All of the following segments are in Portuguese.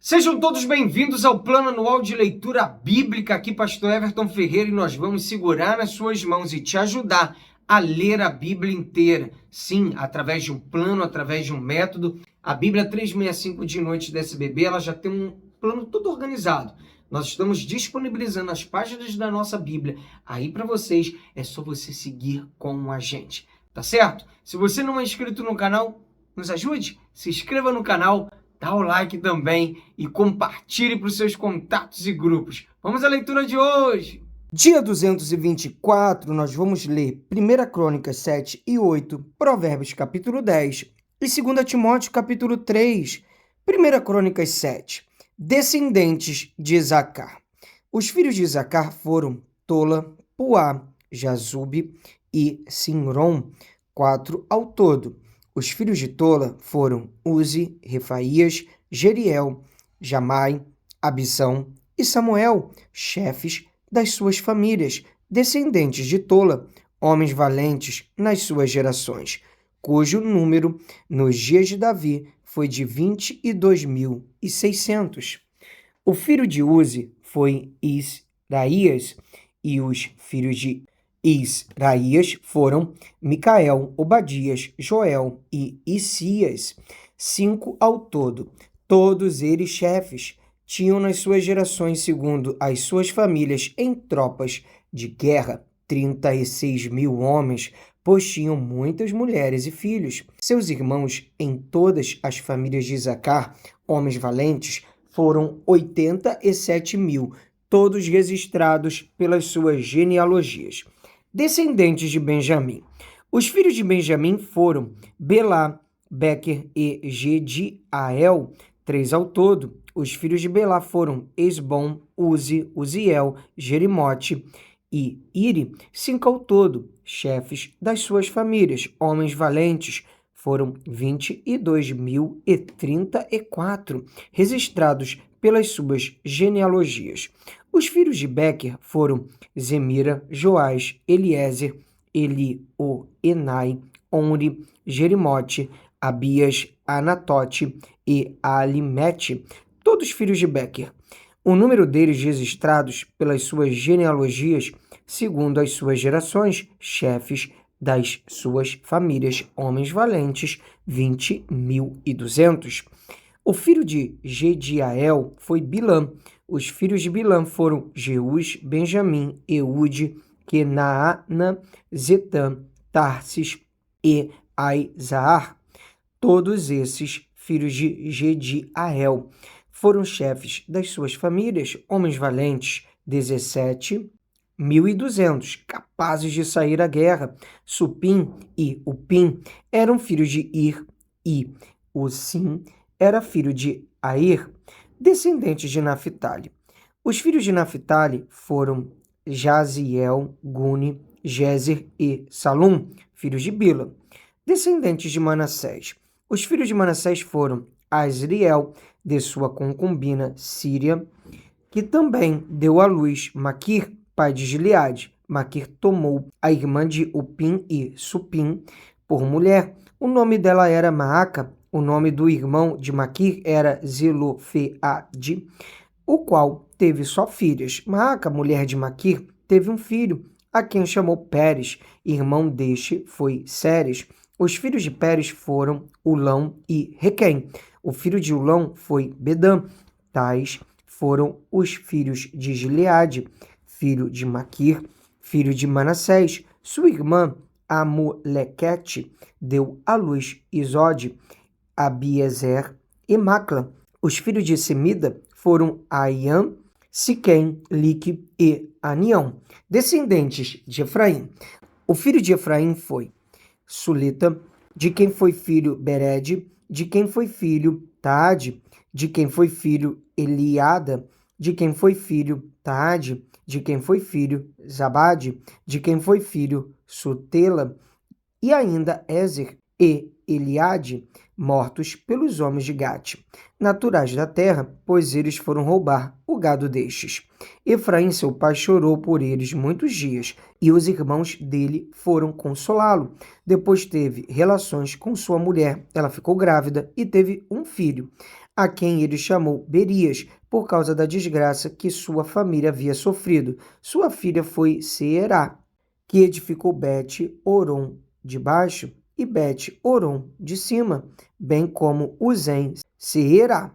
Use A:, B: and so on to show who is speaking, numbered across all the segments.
A: Sejam todos bem-vindos ao Plano Anual de Leitura Bíblica. Aqui, Pastor Everton Ferreira, e nós vamos segurar nas suas mãos e te ajudar a ler a Bíblia inteira. Sim, através de um plano, através de um método. A Bíblia 365 de Noite da SBB, ela já tem um plano todo organizado. Nós estamos disponibilizando as páginas da nossa Bíblia aí para vocês. É só você seguir com a gente, tá certo? Se você não é inscrito no canal, nos ajude, se inscreva no canal, dá o like também e compartilhe para os seus contatos e grupos. Vamos à leitura de hoje. Dia 224, nós vamos ler 1 Crônicas 7 e 8, Provérbios capítulo 10 e 2 Timóteo capítulo 3. 1 Crônicas 7. Descendentes de Isacar. Os filhos de Isacar foram Tola, Puá, Jazube e Simron, 4 ao todo. Os filhos de Tola foram Uzi, Refaías, Jeriel, Jamai, Abissão e Samuel, chefes das suas famílias, descendentes de Tola, homens valentes nas suas gerações, cujo número nos dias de Davi foi de 22.600. O filho de Uzi foi Israías, e os filhos de Israías foram Micael, Obadias, Joel e Isias, 5 ao todo. Todos eles chefes, tinham nas suas gerações, segundo as suas famílias, em tropas de guerra, 36.000 homens, pois tinham muitas mulheres e filhos. Seus irmãos em todas as famílias de Isacar, homens valentes, foram 87.000, todos registrados pelas suas genealogias. Descendentes de Benjamim. Os filhos de Benjamim foram Belá, Bequer e Gediael, 3 ao todo. Os filhos de Belá foram Esbom, Uzi, Uziel, Jerimote e Iri, 5 ao todo. Chefes das suas famílias, homens valentes, foram 22.034, registrados pelas suas genealogias. Os filhos de Bequer foram Zemira, Joás, Eliezer, Elioenai, Onri, Jerimote, Abias, Anatote e Alimete, todos filhos de Bequer. O número deles registrados pelas suas genealogias, segundo as suas gerações, chefes das suas famílias, homens valentes, 20.200. O filho de Gediael foi Bilã. Os filhos de Bilã foram Jeus, Benjamim, Eude, Kenaana, Zetã, Tarsis e Aizaar. Todos esses filhos de Gediael foram chefes das suas famílias, homens valentes, 17.200, capazes de sair à guerra. Supim e Upim eram filhos de Ir, e Usim era filho de Air, descendentes de Naphtali. Os filhos de Naphtali foram Jaziel, Guni, Jezer e Salum, filhos de Bila, descendentes de Manassés. Os filhos de Manassés foram Asriel, de sua concubina Síria, que também deu à luz Maquir, pai de Gileade. Maquir tomou a irmã de Upim e Supim por mulher. O nome dela era Maaca. O nome do irmão de Maquir era Zelofeade, o qual teve só filhas. Maaca, mulher de Maquir, teve um filho, a quem chamou Pérez. Irmão deste foi Séres. Os filhos de Pérez foram Ulão e Requém. O filho de Ulão foi Bedã. Tais foram os filhos de Gileade, filho de Maquir, filho de Manassés. Sua irmã Amulequete deu à luz Isode, Abiezer e Macla. Os filhos de Semida foram Aian, Siquém, Lique e Anião, descendentes de Efraim. O filho de Efraim foi Sulita, de quem foi filho Bered, de quem foi filho Taade, de quem foi filho Eliada, de quem foi filho Taade, de quem foi filho Zabade, de quem foi filho Sutela, e ainda Ezer e Eliade, mortos pelos homens de Gate, naturais da terra, pois eles foram roubar o gado destes. Efraim, seu pai, chorou por eles muitos dias, e os irmãos dele foram consolá-lo. Depois teve relações com sua mulher, ela ficou grávida e teve um filho. a quem ele chamou Berias, por causa da desgraça que sua família havia sofrido. Sua filha foi Seerá, que edificou Bet-Oron de baixo e Bet-Oron de cima, bem como Uzem Seerá.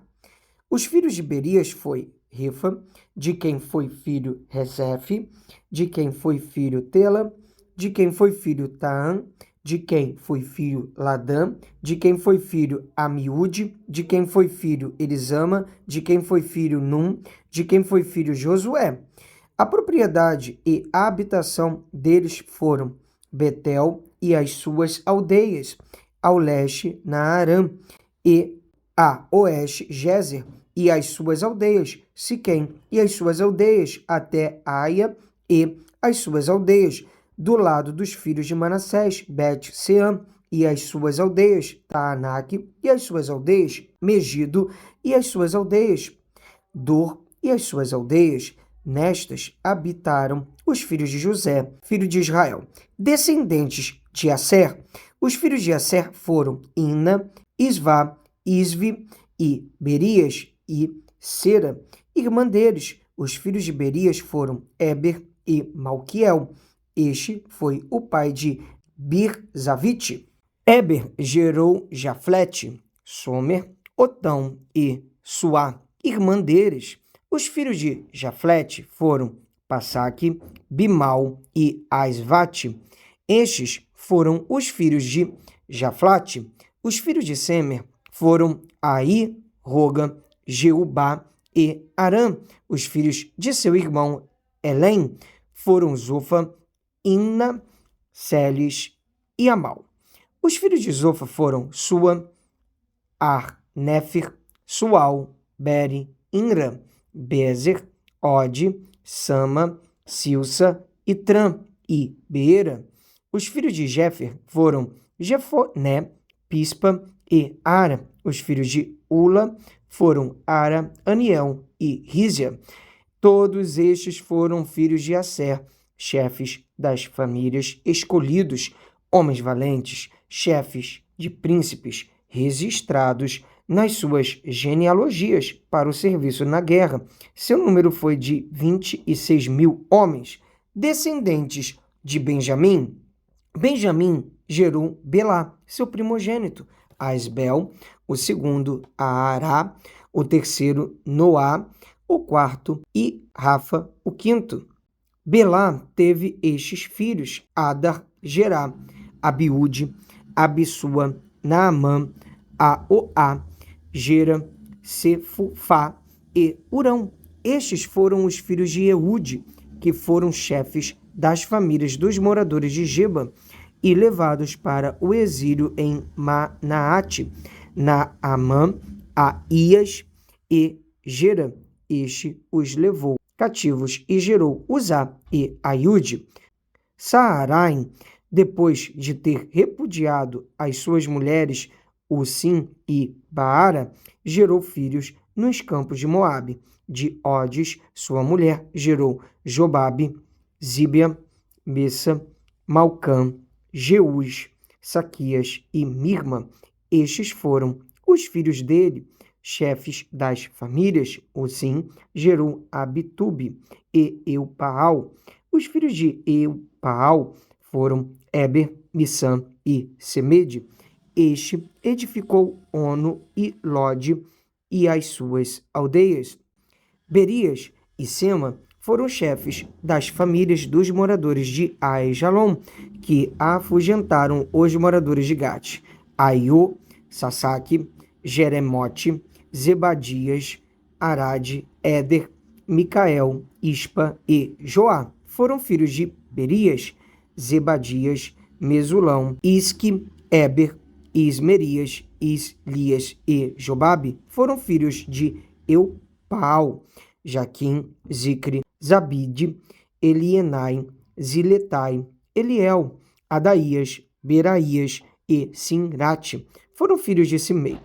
A: Os filhos de Berias foi Rifa, de quem foi filho Rezefe, de quem foi filho Tela, de quem foi filho Taã, de quem foi filho Ladã, de quem foi filho Amiúde, de quem foi filho Elisama, de quem foi filho Num, de quem foi filho Josué. A propriedade e a habitação deles foram Betel e as suas aldeias, ao leste Naarã, e a oeste Gézer e as suas aldeias, Siquém e as suas aldeias, até Aia e as suas aldeias, do lado dos filhos de Manassés, Bet-Seã e as suas aldeias, Taanaque e as suas aldeias, Megido e as suas aldeias, Dor e as suas aldeias. Nestas habitaram os filhos de José, filho de Israel. Descendentes de Asser, os filhos de Asser foram Ina, Isvá, Isvi e Berias e Sera. Irmã deles, os filhos de Berias foram Éber e Malquiel. Este foi o pai de Birzavite. Éber gerou Jaflete, Somer, Otão e Suá. Irmã deles, os filhos de Jaflete foram Passaque, Bimal e Asvate. Estes foram os filhos de Jaflate. Os filhos de Semer foram Aí, Roga, Jeubá e Arã. Os filhos de seu irmão Elém foram Zofa, Inna, Celes e Amal. Os filhos de Zofa foram Sua, Ar, Néfer, Sual, Beri, Inra, Bezer, Ode, Sama, Silsa, Itran e Beera. Os filhos de Jefer foram Jefoné, Pispa e Ara. Os filhos de Ula foram Ara, Aniel e Rízia. Todos estes foram filhos de Asser, chefes das famílias escolhidos, homens valentes, chefes de príncipes, registrados nas suas genealogias para o serviço na guerra. Seu número foi de 26.000 homens. Descendentes de Benjamim. Benjamim gerou Belá, seu primogênito, Asbel, o segundo Aará, o terceiro Noá, o quarto e Rafa, o quinto. Belá teve estes filhos: Adar, Gerá, Abiúde, Abissua, Naamã, Aoá, Gera, Sefufá e Urão. Estes foram os filhos de Eude, que foram chefes das famílias dos moradores de Geba e levados para o exílio em Manaate, Naamã, Aías e Gera. Este os levou cativos e gerou Uzá e Aiude. Saaraim, depois de ter repudiado as suas mulheres, Usim e Baara, gerou filhos nos campos de Moabe. De Odes, sua mulher, gerou Jobabe, Zíbia, Messa, Malcã, Jeús, Saquias e Mirma. Estes foram os filhos dele, chefes das famílias. Usim gerou Abitube e Eupaal. Os filhos de Eupaal foram Eber, Missã e Semede. Este edificou Ono e Lode e as suas aldeias. Berias e Sema foram chefes das famílias dos moradores de Aijalon, que afugentaram os moradores de Gate. Aiô, Sasaque, Jeremote, Zebadias, Arade, Éder, Micael, Ispa e Joá foram filhos de Berias. Zebadias, Mesulão, Isque, Éber, Ismerias, Islias e Jobabe foram filhos de Eupaal. Jaquim, Zicre, Zabide, Elienai, Ziletai, Eliel, Adaías, Beraías e Sinrate foram filhos de Simei.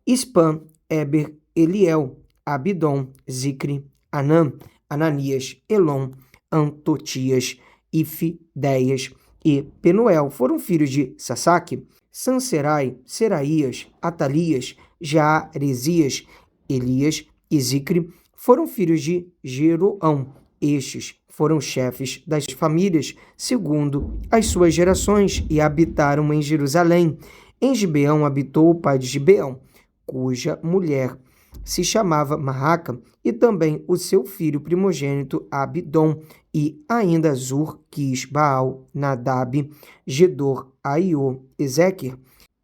A: Ispã, Éber, Eliel, Abidom, Zicre, Anã, Ananias, Elon, Antotias, Ifideias e Penuel foram filhos de Sasaque. Sanserai, Seraías, Atalias, Jaaresias Elias e Zicre foram filhos de Jeroão. Estes foram chefes das famílias, segundo as suas gerações, e habitaram em Jerusalém. Em Gibeão habitou o pai de Gibeão, cuja mulher se chamava Maaca, e também o seu filho primogênito Abidom, e ainda Zur, Quis, Baal, Nadab, Gedor, Aiô, Ezequiel.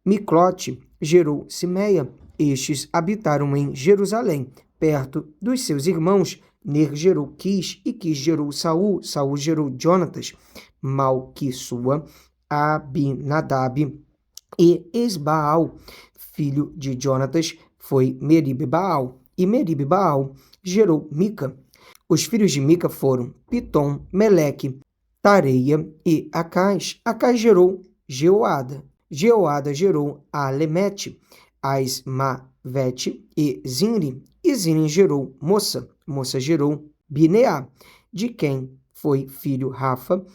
A: Miclote gerou Simeia. Estes habitaram em Jerusalém, perto dos seus irmãos. Ner gerou Quis, e Quis gerou Saul. Saul gerou Jonatas, Malquissua, Abinadab e Esbaal. Filho de Jonatas foi Meribe-Baal, e Meribe-Baal gerou Mica. Os filhos de Mica foram Pitom, Meleque, Tareia e Acais. Acais gerou Jeoada. Jeoada gerou Alemete, Asmavete e Zinri. E Zinri gerou Moça. Moça gerou Bineá, de quem foi filho Rafa,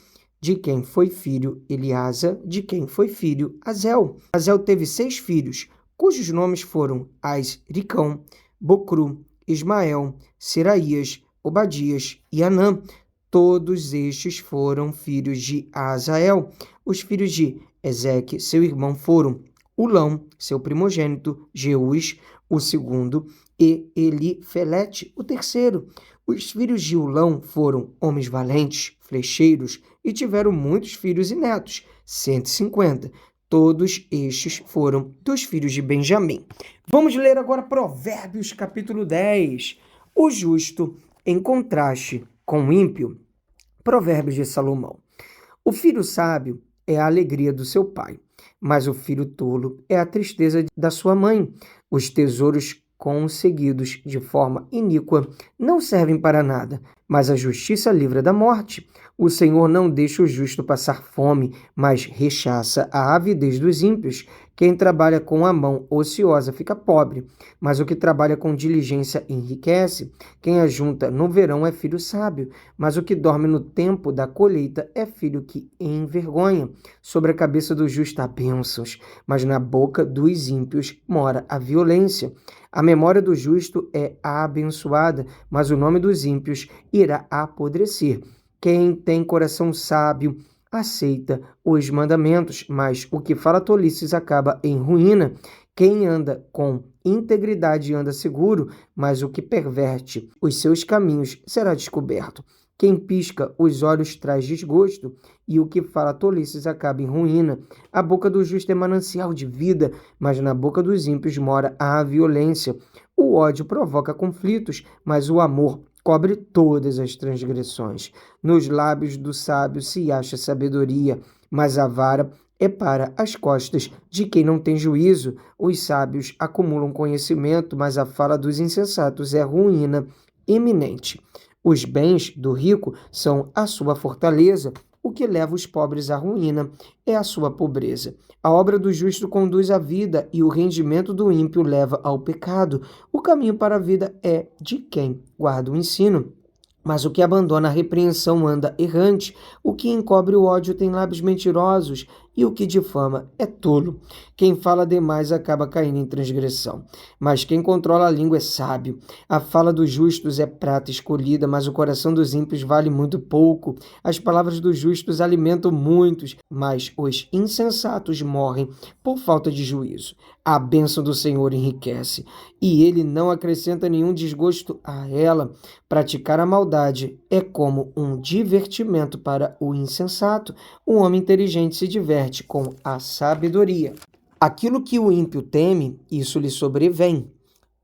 A: de quem foi filho Eliasa, de quem foi filho Azel. Azel teve 6 filhos, cujos nomes foram Asricão, Bocru, Ismael, Seraías, Obadias e Anã. Todos estes foram filhos de Azael. Os filhos de Ezeque, seu irmão, foram Ulão, seu primogênito, Jeús, o segundo, e Elifelete, o terceiro. Os filhos de Ulão foram homens valentes, flecheiros, e tiveram muitos filhos e netos, 150. Todos estes foram dos filhos de Benjamim. Vamos ler agora Provérbios, capítulo 10. O justo em contraste com o ímpio. Provérbios de Salomão. O filho sábio é a alegria do seu pai, mas o filho tolo é a tristeza da sua mãe. Os tesouros conseguidos de forma iníqua não servem para nada, mas a justiça livra da morte. O Senhor não deixa o justo passar fome, mas rechaça a avidez dos ímpios. Quem trabalha com a mão ociosa fica pobre, mas o que trabalha com diligência enriquece. Quem ajunta no verão é filho sábio, mas o que dorme no tempo da colheita é filho que envergonha. Sobre a cabeça do justo há bênçãos, mas na boca dos ímpios mora a violência. A memória do justo é abençoada, mas o nome dos ímpios irá apodrecer. Quem tem coração sábio aceita os mandamentos, mas o que fala tolices acaba em ruína. Quem anda com integridade anda seguro, mas o que perverte os seus caminhos será descoberto. Quem pisca os olhos traz desgosto, e o que fala tolices acaba em ruína. A boca do justo é manancial de vida, mas na boca dos ímpios mora a violência. O ódio provoca conflitos, mas o amor cobre todas as transgressões. Nos lábios do sábio se acha sabedoria, mas a vara é para as costas de quem não tem juízo. Os sábios acumulam conhecimento, mas a fala dos insensatos é ruína iminente. Os bens do rico são a sua fortaleza. O que leva os pobres à ruína é a sua pobreza. A obra do justo conduz à vida, e o rendimento do ímpio leva ao pecado. O caminho para a vida é de quem guarda o ensino, mas o que abandona a repreensão anda errante. O que encobre o ódio tem lábios mentirosos, e o que difama é tolo. Quem fala demais acaba caindo em transgressão, mas quem controla a língua é sábio. A fala dos justos é prata escolhida, mas o coração dos ímpios vale muito pouco. As palavras dos justos alimentam muitos, mas os insensatos morrem por falta de juízo. A bênção do Senhor enriquece, e ele não acrescenta nenhum desgosto a ela. Praticar a maldade é como um divertimento para o insensato. O homem inteligente se diverte com a sabedoria. Aquilo que o ímpio teme, isso lhe sobrevém.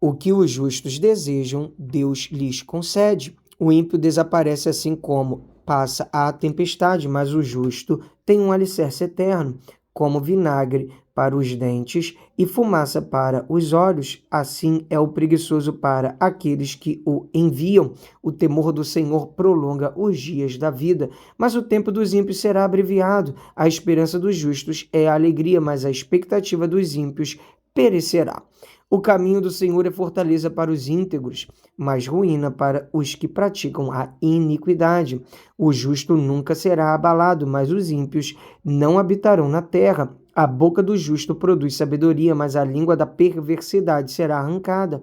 A: O que os justos desejam, Deus lhes concede. O ímpio desaparece assim como passa a tempestade, mas o justo tem um alicerce eterno, como vinagre para os dentes e fumaça para os olhos. Assim é o preguiçoso para aqueles que o enviam. O temor do Senhor prolonga os dias da vida, mas o tempo dos ímpios será abreviado. A esperança dos justos é a alegria, mas a expectativa dos ímpios perecerá. O caminho do Senhor é fortaleza para os íntegros, mas ruína para os que praticam a iniquidade. O justo nunca será abalado, mas os ímpios não habitarão na terra. A boca do justo produz sabedoria, mas a língua da perversidade será arrancada.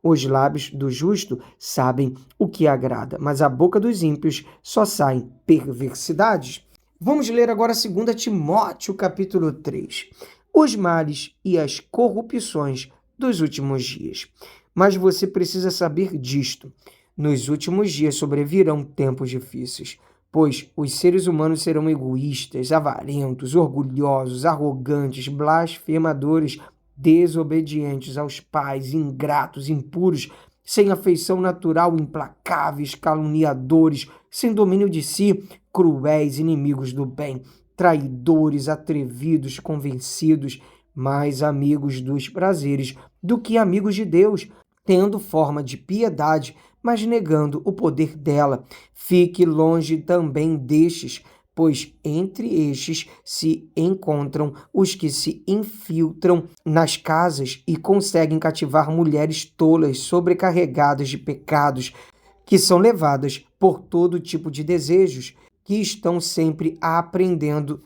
A: Os lábios do justo sabem o que agrada, mas a boca dos ímpios só saem perversidades. Vamos ler agora 2 Timóteo, capítulo 3. Os males e as corrupções dos últimos dias. Mas você precisa saber disto. Nos últimos dias sobrevirão tempos difíceis, pois os seres humanos serão egoístas, avarentos, orgulhosos, arrogantes, blasfemadores, desobedientes aos pais, ingratos, impuros, sem afeição natural, implacáveis, caluniadores, sem domínio de si, cruéis, inimigos do bem, traidores, atrevidos, convencidos, mais amigos dos prazeres do que amigos de Deus, tendo forma de piedade, mas negando o poder dela. Fique longe também destes, pois entre estes se encontram os que se infiltram nas casas e conseguem cativar mulheres tolas, sobrecarregadas de pecados, que são levadas por todo tipo de desejos, que estão sempre aprendendo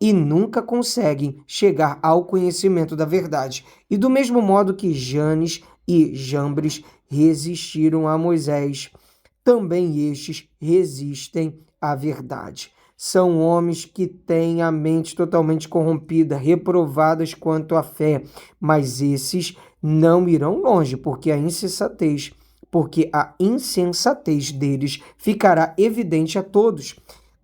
A: e nunca conseguem chegar ao conhecimento da verdade. E do mesmo modo que Janes e Jambres resistiram a Moisés, também estes resistem à verdade. São homens que têm a mente totalmente corrompida, reprovadas quanto à fé, mas esses não irão longe, porque a insensatez deles ficará evidente a todos,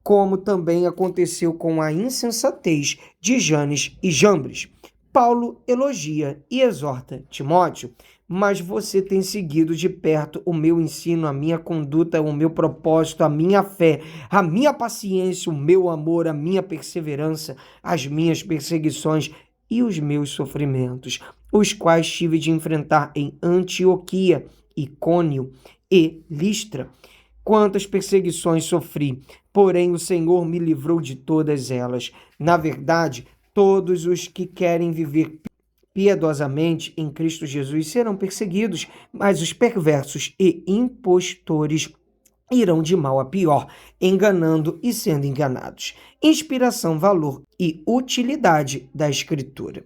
A: como também aconteceu com a insensatez de Janes e Jambres. Paulo elogia e exorta Timóteo: mas você tem seguido de perto o meu ensino, a minha conduta, o meu propósito, a minha fé, a minha paciência, o meu amor, a minha perseverança, as minhas perseguições e os meus sofrimentos, os quais tive de enfrentar em Antioquia, Icônio e Listra. Quantas perseguições sofri, porém o Senhor me livrou de todas elas. Na verdade, todos os que querem viver piedosamente em Cristo Jesus serão perseguidos, mas os perversos e impostores irão de mal a pior, enganando e sendo enganados. Inspiração, valor e utilidade da Escritura.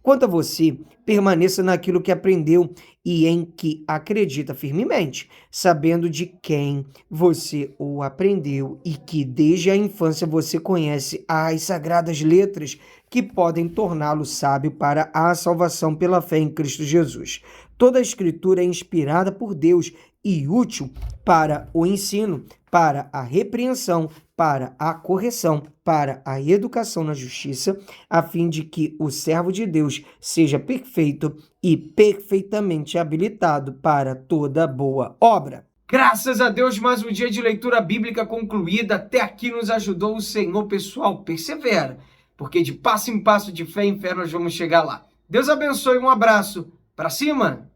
A: Quanto a você, permaneça naquilo que aprendeu e em que acredita firmemente, sabendo de quem você o aprendeu e que desde a infância você conhece as sagradas letras que podem torná-lo sábio para a salvação pela fé em Cristo Jesus. Toda a Escritura é inspirada por Deus e útil para o ensino, para a repreensão, para a correção, para a educação na justiça, a fim de que o servo de Deus seja perfeito e perfeitamente habilitado para toda boa obra. Graças a Deus, mais um dia de leitura bíblica concluída. Até aqui nos ajudou o Senhor, pessoal. Persevera, porque de passo em passo, de fé em fé, nós vamos chegar lá. Deus abençoe, um abraço. Para cima!